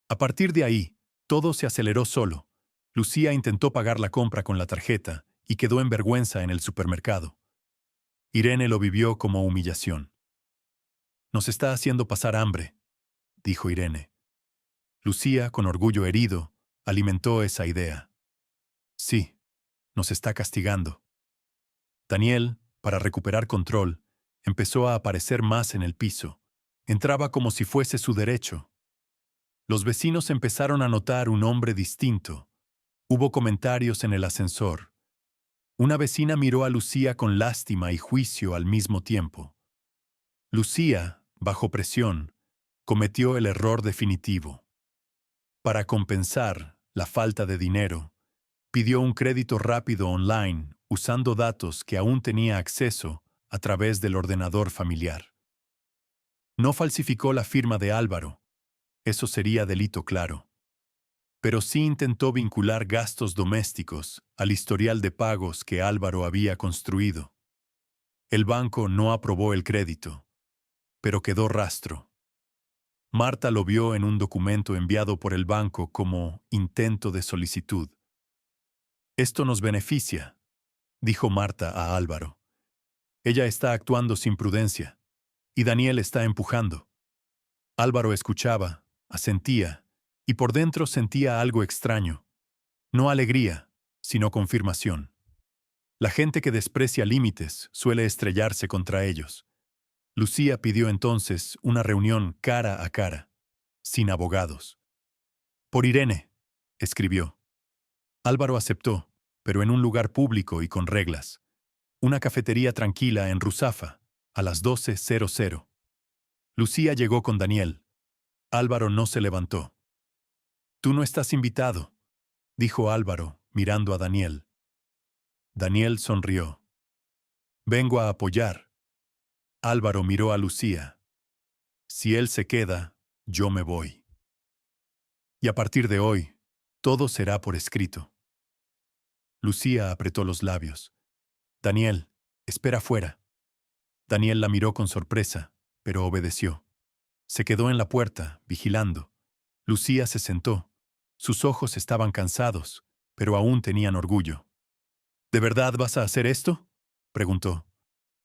A partir de ahí, todo se aceleró solo. Lucía intentó pagar la compra con la tarjeta y quedó en vergüenza en el supermercado. Irene lo vivió como humillación. Nos está haciendo pasar hambre, dijo Irene. Lucía, con orgullo herido, alimentó esa idea. Sí, nos está castigando. Daniel, para recuperar control, empezó a aparecer más en el piso. Entraba como si fuese su derecho. Los vecinos empezaron a notar un hombre distinto. Hubo comentarios en el ascensor. Una vecina miró a Lucía con lástima y juicio al mismo tiempo. Lucía, bajo presión, cometió el error definitivo. Para compensar la falta de dinero, pidió un crédito rápido online usando datos que aún tenía acceso a través del ordenador familiar. No falsificó la firma de Álvaro. Eso sería delito claro. Pero sí intentó vincular gastos domésticos al historial de pagos que Álvaro había construido. El banco no aprobó el crédito, pero quedó rastro. Marta lo vio en un documento enviado por el banco como intento de solicitud. Esto nos beneficia, dijo Marta a Álvaro. Ella está actuando sin prudencia, y Daniel está empujando. Álvaro escuchaba, asentía, y por dentro sentía algo extraño. No alegría, sino confirmación. La gente que desprecia límites suele estrellarse contra ellos. Lucía pidió entonces una reunión cara a cara, sin abogados. Por Irene, escribió. Álvaro aceptó, pero en un lugar público y con reglas. Una cafetería tranquila en Ruzafa, a las 12:00. Lucía llegó con Daniel. Álvaro no se levantó. Tú no estás invitado, dijo Álvaro, mirando a Daniel. Daniel sonrió. Vengo a apoyar. Álvaro miró a Lucía. Si él se queda, yo me voy. Y a partir de hoy, todo será por escrito. Lucía apretó los labios. Daniel, espera fuera. Daniel la miró con sorpresa, pero obedeció. Se quedó en la puerta, vigilando. Lucía se sentó. Sus ojos estaban cansados, pero aún tenían orgullo. ¿De verdad vas a hacer esto?, preguntó.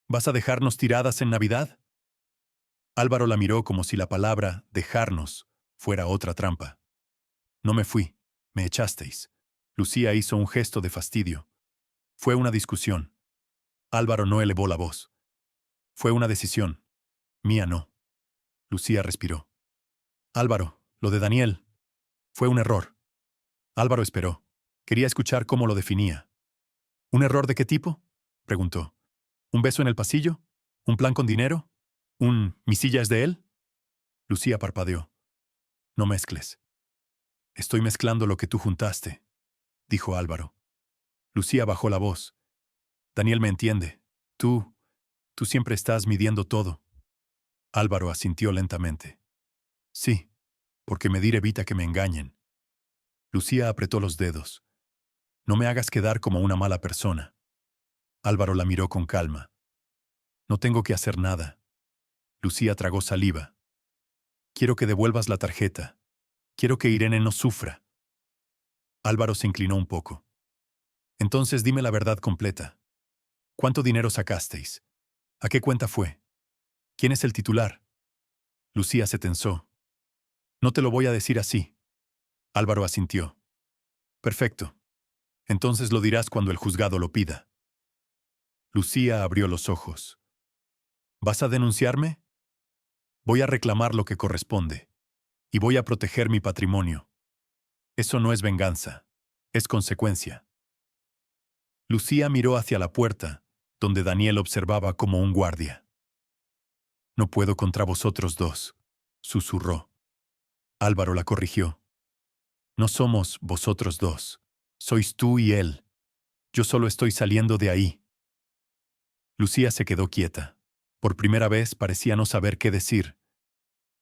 ¿Vas a dejarnos tiradas en Navidad? Álvaro la miró como si la palabra dejarnos fuera otra trampa. No me fui, me echasteis. Lucía hizo un gesto de fastidio. Fue una discusión. Álvaro no elevó la voz. Fue una decisión. Mía no. Lucía respiró. Álvaro, lo de Daniel. Fue un error. Álvaro esperó. Quería escuchar cómo lo definía. ¿Un error de qué tipo?, preguntó. ¿Un beso en el pasillo? ¿Un plan con dinero? ¿Mi silla es de él? Lucía parpadeó. No mezcles. Estoy mezclando lo que tú juntaste, dijo Álvaro. Lucía bajó la voz. Daniel me entiende. Tú siempre estás midiendo todo. Álvaro asintió lentamente. Sí, porque medir evita que me engañen. Lucía apretó los dedos. No me hagas quedar como una mala persona. Álvaro la miró con calma. No tengo que hacer nada. Lucía tragó saliva. Quiero que devuelvas la tarjeta. Quiero que Irene no sufra. Álvaro se inclinó un poco. Entonces dime la verdad completa. ¿Cuánto dinero sacasteis? ¿A qué cuenta fue? ¿Quién es el titular? Lucía se tensó. No te lo voy a decir así. Álvaro asintió. Perfecto. Entonces lo dirás cuando el juzgado lo pida. Lucía abrió los ojos. ¿Vas a denunciarme? Voy a reclamar lo que corresponde. Y voy a proteger mi patrimonio. Eso no es venganza. Es consecuencia. Lucía miró hacia la puerta, donde Daniel observaba como un guardia. No puedo contra vosotros dos, susurró. Álvaro la corrigió. No somos vosotros dos. Sois tú y él. Yo solo estoy saliendo de ahí. Lucía se quedó quieta. Por primera vez parecía no saber qué decir.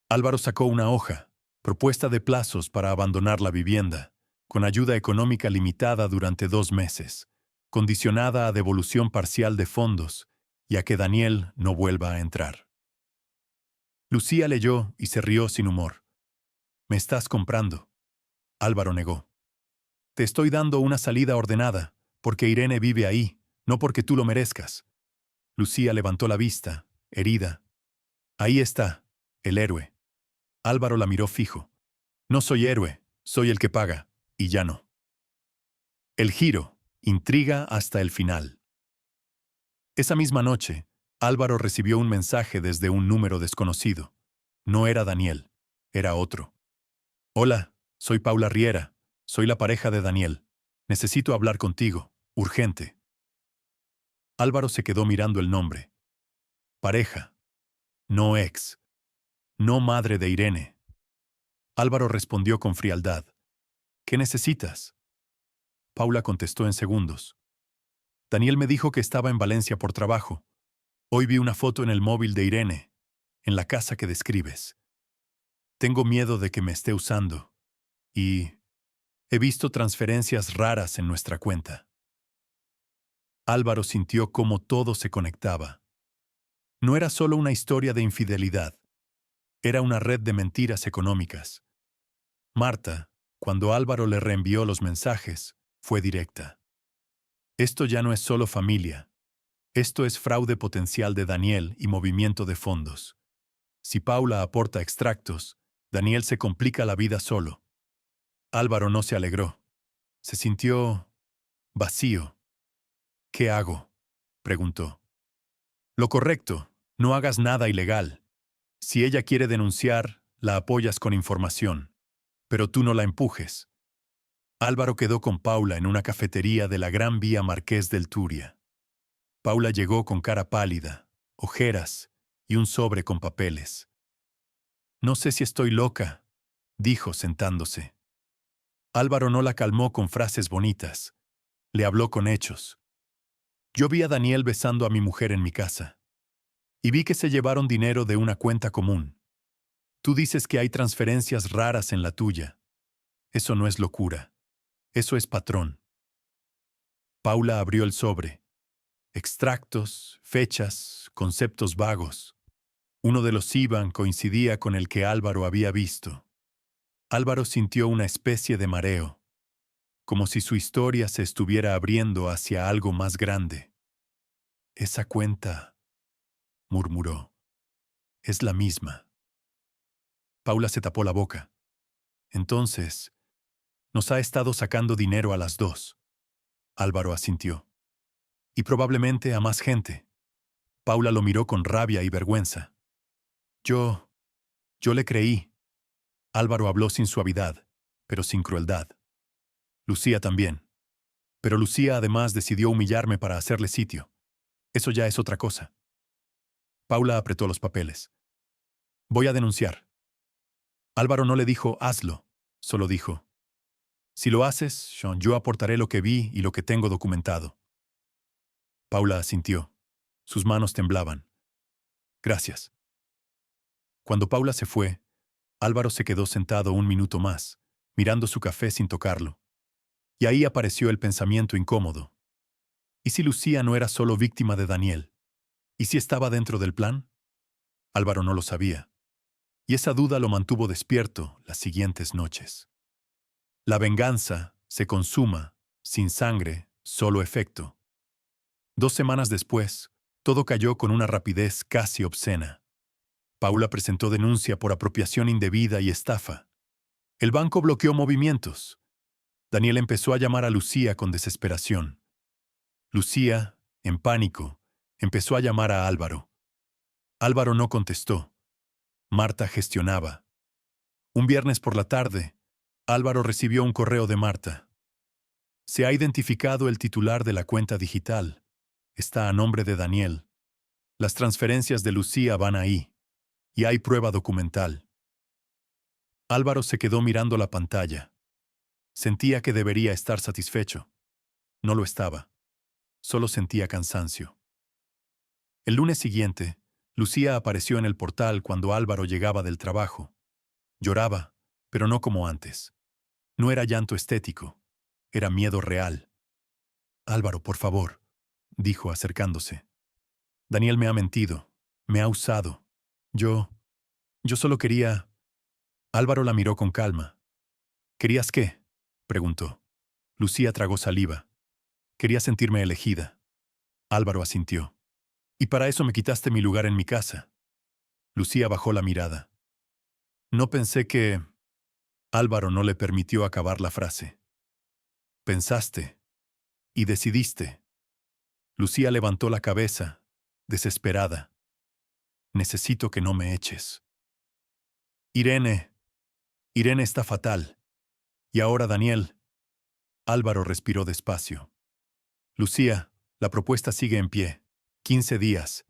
Álvaro sacó una hoja, propuesta de plazos para abandonar la vivienda, con ayuda económica limitada durante 2 meses, condicionada a devolución parcial de fondos y a que Daniel no vuelva a entrar. Lucía leyó y se rió sin humor. «Me estás comprando». Álvaro negó. «Te estoy dando una salida ordenada, porque Irene vive ahí, no porque tú lo merezcas». Lucía levantó la vista, herida. «Ahí está, el héroe». Álvaro la miró fijo. «No soy héroe, soy el que paga, y ya no». El giro, intriga hasta el final. Esa misma noche, Álvaro recibió un mensaje desde un número desconocido. No era Daniel, era otro. «Hola, soy Paula Riera, soy la pareja de Daniel. Necesito hablar contigo, urgente». Álvaro se quedó mirando el nombre. Pareja, no ex, no madre de Irene. Álvaro respondió con frialdad. «¿Qué necesitas?» Paula contestó en segundos. «Daniel me dijo que estaba en Valencia por trabajo. Hoy vi una foto en el móvil de Irene, en la casa que describes. Tengo miedo de que me esté usando. Y he visto transferencias raras en nuestra cuenta». Álvaro sintió cómo todo se conectaba. No era solo una historia de infidelidad. Era una red de mentiras económicas. Marta, cuando Álvaro le reenvió los mensajes, fue directa. «Esto ya no es solo familia. Esto es fraude potencial de Daniel y movimiento de fondos. Si Paula aporta extractos, Daniel se complica la vida solo». Álvaro no se alegró. Se sintió vacío. «¿Qué hago?», preguntó. «Lo correcto, no hagas nada ilegal. Si ella quiere denunciar, la apoyas con información. Pero tú no la empujes». Álvaro quedó con Paula en una cafetería de la Gran Vía Marqués del Turia. Paula llegó con cara pálida, ojeras y un sobre con papeles. «No sé si estoy loca», dijo sentándose. Álvaro no la calmó con frases bonitas. Le habló con hechos. «Yo vi a Daniel besando a mi mujer en mi casa. Y vi que se llevaron dinero de una cuenta común. Tú dices que hay transferencias raras en la tuya. Eso no es locura. Eso es patrón». Paula abrió el sobre. Extractos, fechas, conceptos vagos. Uno de los IBAN coincidía con el que Álvaro había visto. Álvaro sintió una especie de mareo, como si su historia se estuviera abriendo hacia algo más grande. «Esa cuenta», murmuró, «es la misma». Paula se tapó la boca. «Entonces, nos ha estado sacando dinero a las dos». Álvaro asintió. «Y probablemente a más gente». Paula lo miró con rabia y vergüenza. Yo le creí». Álvaro habló sin suavidad, pero sin crueldad. «Lucía también. Pero Lucía además decidió humillarme para hacerle sitio. Eso ya es otra cosa». Paula apretó los papeles. «Voy a denunciar». Álvaro no le dijo «hazlo», solo dijo «si lo haces, Sean, yo aportaré lo que vi y lo que tengo documentado». Paula asintió. Sus manos temblaban. «Gracias». Cuando Paula se fue, Álvaro se quedó sentado un minuto más, mirando su café sin tocarlo. Y ahí apareció el pensamiento incómodo. ¿Y si Lucía no era solo víctima de Daniel? ¿Y si estaba dentro del plan? Álvaro no lo sabía. Y esa duda lo mantuvo despierto las siguientes noches. La venganza se consuma, sin sangre, solo efecto. 2 semanas después, todo cayó con una rapidez casi obscena. Paula presentó denuncia por apropiación indebida y estafa. El banco bloqueó movimientos. Daniel empezó a llamar a Lucía con desesperación. Lucía, en pánico, empezó a llamar a Álvaro. Álvaro no contestó. Marta gestionaba. Un viernes por la tarde, Álvaro recibió un correo de Marta. «Se ha identificado el titular de la cuenta digital. Está a nombre de Daniel. Las transferencias de Lucía van ahí. Y hay prueba documental». Álvaro se quedó mirando la pantalla. Sentía que debería estar satisfecho. No lo estaba. Solo sentía cansancio. El lunes siguiente, Lucía apareció en el portal cuando Álvaro llegaba del trabajo. Lloraba, pero no como antes. No era llanto estético, era miedo real. Álvaro, por favor, dijo acercándose. Daniel me ha mentido, me ha usado. Yo solo quería... Álvaro la miró con calma. ¿Querías qué? Preguntó. Lucía tragó saliva. Quería sentirme elegida. Álvaro asintió. Y para eso me quitaste mi lugar en mi casa. Lucía bajó la mirada. No pensé que... Álvaro no le permitió acabar la frase. Pensaste. Y decidiste. Lucía levantó la cabeza, desesperada. Necesito que no me eches. Irene. Irene está fatal. Y ahora Daniel. Álvaro respiró despacio. Lucía, la propuesta sigue en pie. 15 días.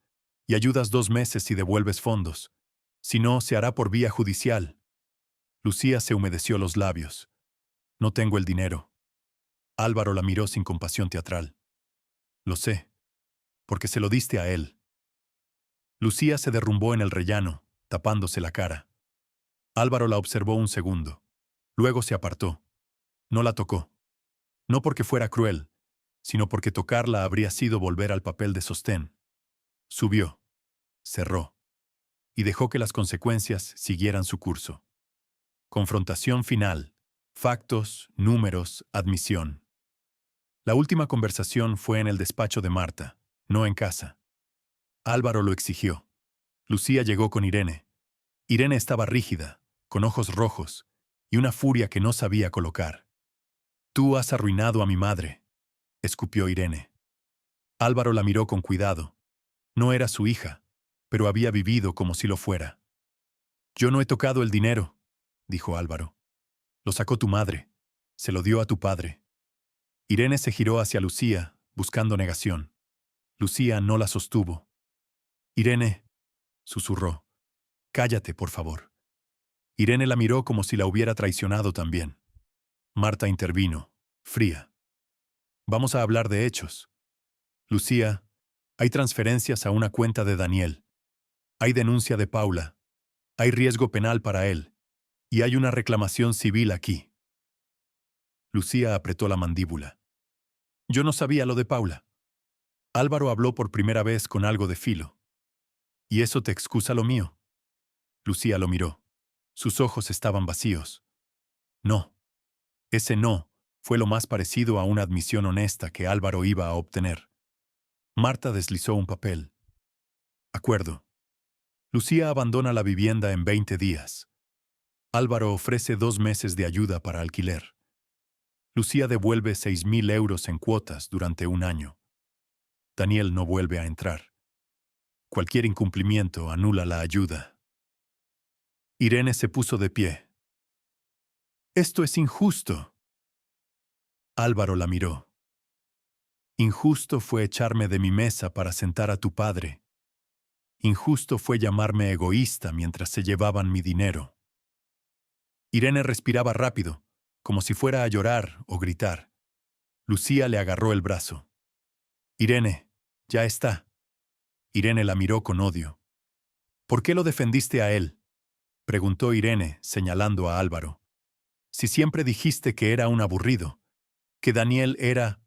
Y ayudas 2 meses y devuelves fondos. Si no, se hará por vía judicial. Lucía se humedeció los labios. No tengo el dinero. Álvaro la miró sin compasión teatral. Lo sé, porque se lo diste a él. Lucía se derrumbó en el rellano, tapándose la cara. Álvaro la observó un segundo. Luego se apartó. No la tocó. No porque fuera cruel, sino porque tocarla habría sido volver al papel de sostén. Subió, cerró, y dejó que las consecuencias siguieran su curso. Confrontación final. Factos, números, admisión. La última conversación fue en el despacho de Marta, no en casa. Álvaro lo exigió. Lucía llegó con Irene. Irene estaba rígida, con ojos rojos, y una furia que no sabía colocar. Tú has arruinado a mi madre, escupió Irene. Álvaro la miró con cuidado. No era su hija, pero había vivido como si lo fuera. Yo no he tocado el dinero, dijo Álvaro. Lo sacó tu madre. Se lo dio a tu padre. Irene se giró hacia Lucía, buscando negación. Lucía no la sostuvo. Irene, susurró. Cállate, por favor. Irene la miró como si la hubiera traicionado también. Marta intervino, fría. Vamos a hablar de hechos. Lucía, hay transferencias a una cuenta de Daniel. Hay denuncia de Paula. Hay riesgo penal para él. Y hay una reclamación civil aquí. Lucía apretó la mandíbula. Yo no sabía lo de Paula. Álvaro habló por primera vez con algo de filo. ¿Y eso te excusa lo mío? Lucía lo miró. Sus ojos estaban vacíos. No. Ese no fue lo más parecido a una admisión honesta que Álvaro iba a obtener. Marta deslizó un papel. Acuerdo. Lucía abandona la vivienda en 20 días. Álvaro ofrece 2 meses de ayuda para alquiler. Lucía devuelve 6.000 euros en cuotas durante 1 año. Daniel no vuelve a entrar. Cualquier incumplimiento anula la ayuda. Irene se puso de pie. Esto es injusto. Álvaro la miró. Injusto fue echarme de mi mesa para sentar a tu padre. Injusto fue llamarme egoísta mientras se llevaban mi dinero. Irene respiraba rápido, como si fuera a llorar o gritar. Lucía le agarró el brazo. Irene, ya está. Irene la miró con odio. ¿Por qué lo defendiste a él? Preguntó Irene, señalando a Álvaro. Si siempre dijiste que era un aburrido, que Daniel era...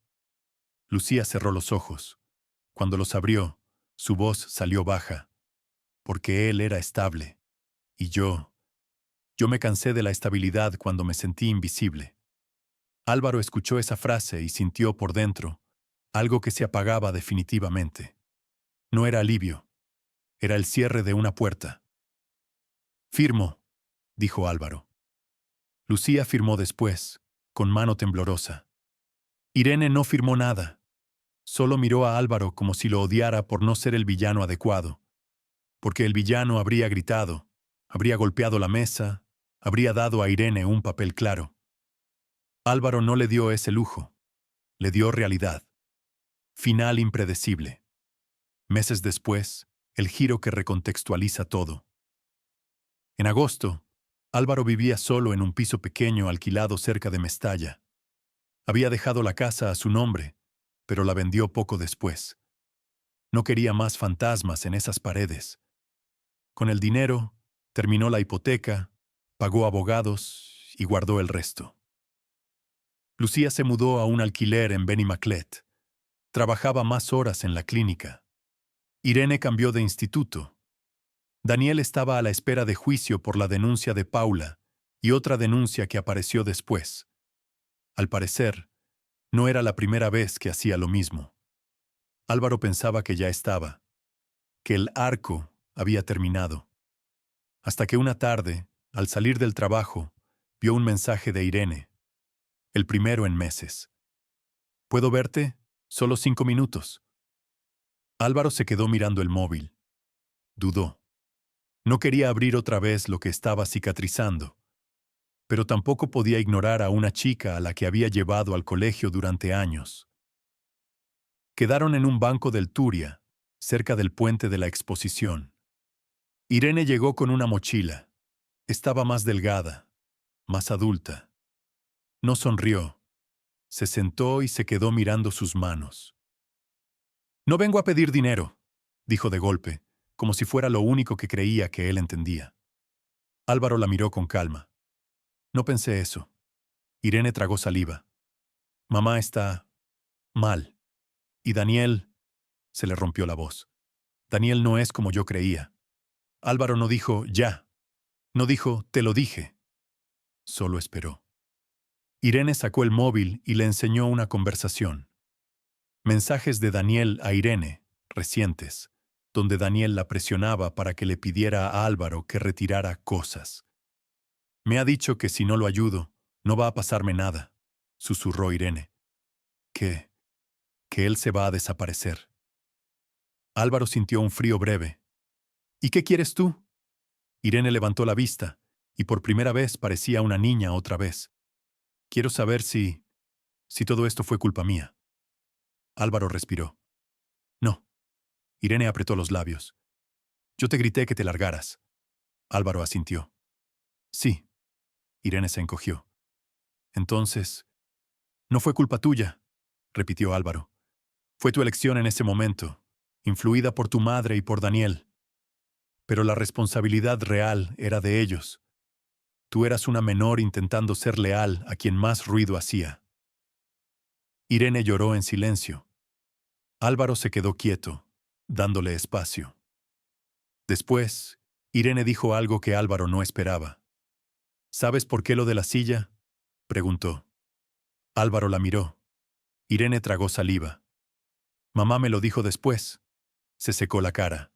Lucía cerró los ojos. Cuando los abrió, su voz salió baja. Porque él era estable. Y yo me cansé de la estabilidad cuando me sentí invisible. Álvaro escuchó esa frase y sintió por dentro algo que se apagaba definitivamente. No era alivio. Era el cierre de una puerta. Firmo, dijo Álvaro. Lucía firmó después, con mano temblorosa. Irene no firmó nada. Solo miró a Álvaro como si lo odiara por no ser el villano adecuado. Porque el villano habría gritado, habría golpeado la mesa, habría dado a Irene un papel claro. Álvaro no le dio ese lujo. Le dio realidad. Final impredecible. Meses después, el giro que recontextualiza todo. En agosto, Álvaro vivía solo en un piso pequeño alquilado cerca de Mestalla. Había dejado la casa a su nombre, pero la vendió poco después. No quería más fantasmas en esas paredes. Con el dinero, terminó la hipoteca, pagó abogados y guardó el resto. Lucía se mudó a un alquiler en Benimaclet. Trabajaba más horas en la clínica. Irene cambió de instituto. Daniel estaba a la espera de juicio por la denuncia de Paula y otra denuncia que apareció después. Al parecer, no era la primera vez que hacía lo mismo. Álvaro pensaba que ya estaba, que el arco había terminado. Hasta que una tarde, al salir del trabajo, vio un mensaje de Irene, el primero en meses. ¿Puedo verte? Solo 5 minutos. Álvaro se quedó mirando el móvil. Dudó. No quería abrir otra vez lo que estaba cicatrizando, pero tampoco podía ignorar a una chica a la que había llevado al colegio durante años. Quedaron en un banco del Turia, cerca del puente de la Exposición. Irene llegó con una mochila. Estaba más delgada, más adulta. No sonrió. Se sentó y se quedó mirando sus manos. No vengo a pedir dinero, dijo de golpe, como si fuera lo único que creía que él entendía. Álvaro la miró con calma. No pensé eso. Irene tragó saliva. Mamá está mal. Y Daniel... Se le rompió la voz. Daniel no es como yo creía. Álvaro no dijo ya. No dijo te lo dije. Solo esperó. Irene sacó el móvil y le enseñó una conversación. Mensajes de Daniel a Irene, recientes, donde Daniel la presionaba para que le pidiera a Álvaro que retirara cosas. Me ha dicho que si no lo ayudo, no va a pasarme nada, susurró Irene. Que él se va a desaparecer. Álvaro sintió un frío breve. ¿Y qué quieres tú? Irene levantó la vista, y por primera vez parecía una niña otra vez. Quiero saber si todo esto fue culpa mía. Álvaro respiró. No. Irene apretó los labios. Yo te grité que te largaras. Álvaro asintió. Sí. Irene se encogió. Entonces, no fue culpa tuya, repitió Álvaro. Fue tu elección en ese momento, influida por tu madre y por Daniel. Pero la responsabilidad real era de ellos. Tú eras una menor intentando ser leal a quien más ruido hacía. Irene lloró en silencio. Álvaro se quedó quieto, dándole espacio. Después, Irene dijo algo que Álvaro no esperaba. ¿Sabes por qué lo de la silla? Preguntó. Álvaro la miró. Irene tragó saliva. Mamá me lo dijo después. Se secó la cara.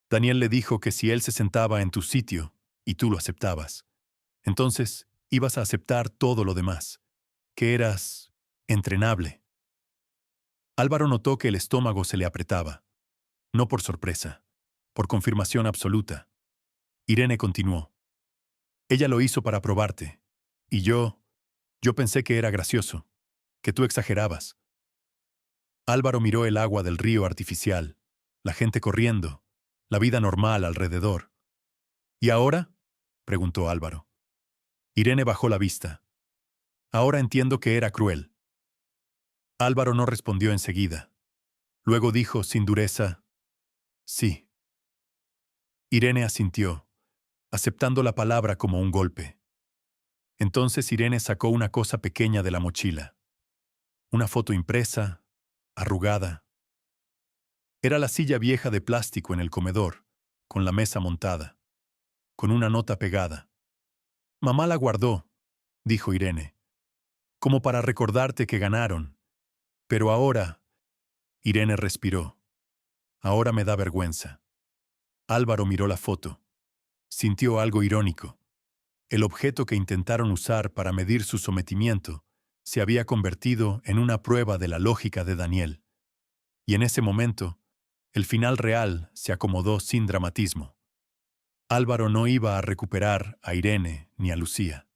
Daniel le dijo que si él se sentaba en tu sitio, y tú lo aceptabas, entonces ibas a aceptar todo lo demás, que eras entrenable. Álvaro notó que el estómago se le apretaba. No por sorpresa, por confirmación absoluta. Irene continuó. Ella lo hizo para probarte. Y yo pensé que era gracioso, que tú exagerabas. Álvaro miró el agua del río artificial, la gente corriendo, la vida normal alrededor. ¿Y ahora? Preguntó Álvaro. Irene bajó la vista. Ahora entiendo que era cruel. Álvaro no respondió enseguida. Luego dijo sin dureza, sí. Irene asintió, aceptando la palabra como un golpe. Entonces Irene sacó una cosa pequeña de la mochila. Una foto impresa, arrugada. Era la silla vieja de plástico en el comedor, con la mesa montada, con una nota pegada. Mamá la guardó, dijo Irene, como para recordarte que ganaron. Pero ahora... Irene respiró. Ahora me da vergüenza. Álvaro miró la foto. Sintió algo irónico. El objeto que intentaron usar para medir su sometimiento se había convertido en una prueba de la lógica de Daniel. Y en ese momento, el final real se acomodó sin dramatismo. Álvaro no iba a recuperar a Irene ni a Lucía.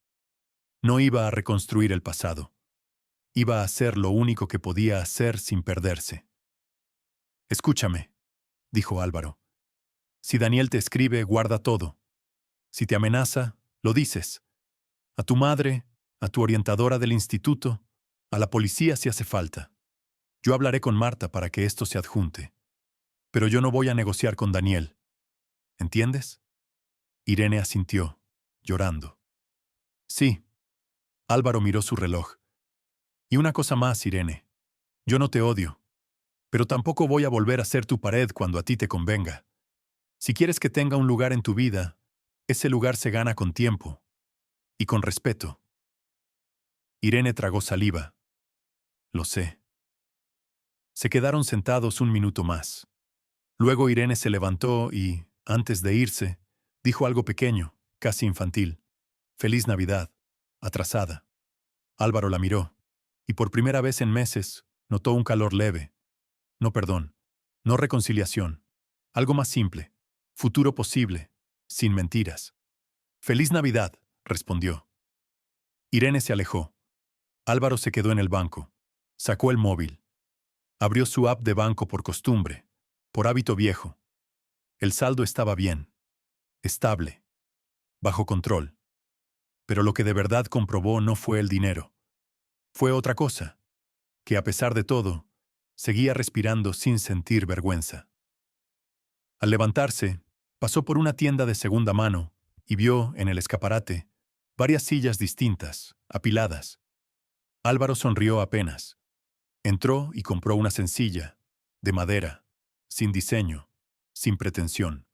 No iba a reconstruir el pasado. Iba a hacer lo único que podía hacer sin perderse. Escúchame, dijo Álvaro. Si Daniel te escribe, guarda todo. Si te amenaza, Lo dices. A tu madre, a tu orientadora del instituto, a la policía si hace falta. Yo hablaré con Marta para que esto se adjunte. Pero yo no voy a negociar con Daniel. ¿Entiendes? Irene asintió, llorando. Sí. Álvaro miró su reloj. Y una cosa más, Irene. Yo no te odio. Pero tampoco voy a volver a ser tu pared cuando a ti te convenga. Si quieres que tenga un lugar en tu vida, ese lugar se gana con tiempo. Y con respeto. Irene tragó saliva. Lo sé. Se quedaron sentados un minuto más. Luego Irene se levantó y, antes de irse, dijo algo pequeño, casi infantil. Feliz Navidad. Atrasada. Álvaro la miró, y por primera vez en meses notó un calor leve. No perdón, no reconciliación. Algo más simple. Futuro posible, sin mentiras. Feliz Navidad, respondió. Irene se alejó. Álvaro se quedó en el banco. Sacó el móvil. Abrió su app de banco por costumbre, por hábito viejo. El saldo estaba bien, estable, bajo control. Pero lo que de verdad comprobó no fue el dinero. Fue otra cosa, que a pesar de todo, seguía respirando sin sentir vergüenza. Al levantarse, pasó por una tienda de segunda mano y vio, en el escaparate, varias sillas distintas, apiladas. Álvaro sonrió apenas. Entró y compró una sencilla, de madera, sin diseño, sin pretensión.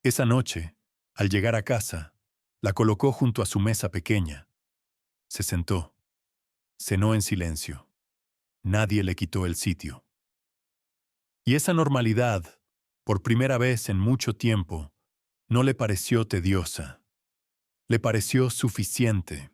Esa noche, al llegar a casa, la colocó junto a su mesa pequeña. Se sentó. Cenó en silencio. Nadie le quitó el sitio. Y esa normalidad, por primera vez en mucho tiempo, no le pareció tediosa. Le pareció suficiente.